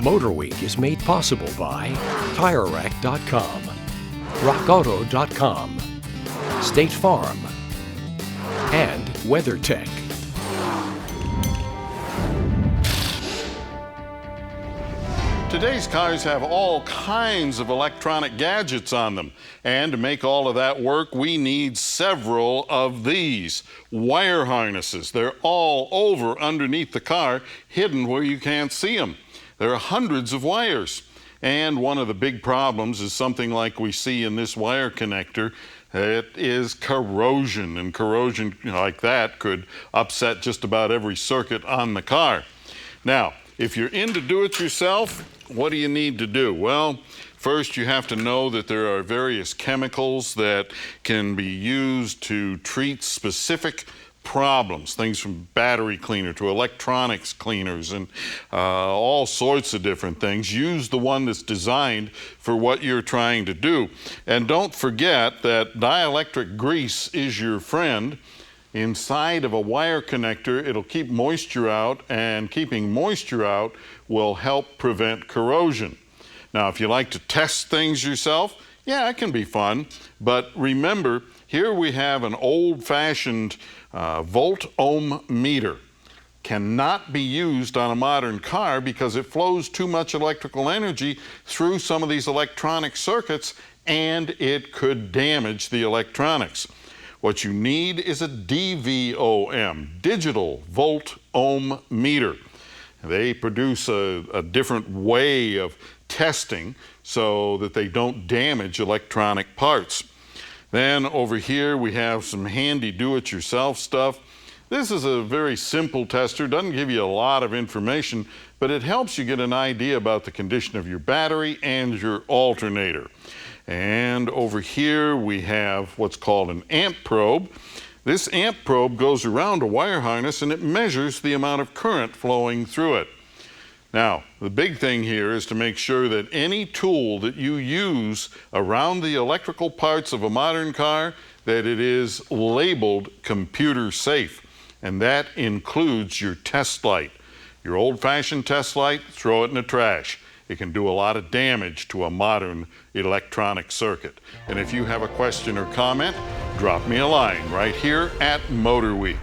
MotorWeek is made possible by TireRack.com, RockAuto.com, State Farm, and WeatherTech. Today's cars have all kinds of electronic gadgets on them, and to make all of that work, we need several of these wire harnesses. They're all over underneath the car, hidden where you can't see them. There are hundreds of wires, and one of the big problems is something like we see in this wire connector. It is corrosion, and corrosion like that could upset just about every circuit on the car. Now, if you're into do-it-yourself, what do you need to do? Well, first you have to know that there are various chemicals that can be used to treat specific problems, things from battery cleaner to electronics cleaners and all sorts of different things. Use the one that's designed for what you're trying to do. And don't forget that dielectric grease is your friend. Inside of a wire connector, it'll keep moisture out, and keeping moisture out will help prevent corrosion. Now, if you like to test things yourself, yeah, it can be fun, but remember, here we have an old-fashioned volt-ohm meter. Cannot be used on a modern car because it flows too much electrical energy through some of these electronic circuits, and it could damage the electronics. What you need is a DVOM, digital volt-ohm meter. They produce a different way of testing so that they don't damage electronic parts. Then over here we have some handy do-it-yourself stuff. This is a very simple tester, doesn't give you a lot of information, but it helps you get an idea about the condition of your battery and your alternator. And over here we have what's called an amp probe. This amp probe goes around a wire harness and it measures the amount of current flowing through it. Now, the big thing here is to make sure that any tool that you use around the electrical parts of a modern car, that it is labeled computer safe. And that includes your test light. Your old-fashioned test light, throw it in the trash. It can do a lot of damage to a modern electronic circuit. And if you have a question or comment, drop me a line right here at MotorWeek.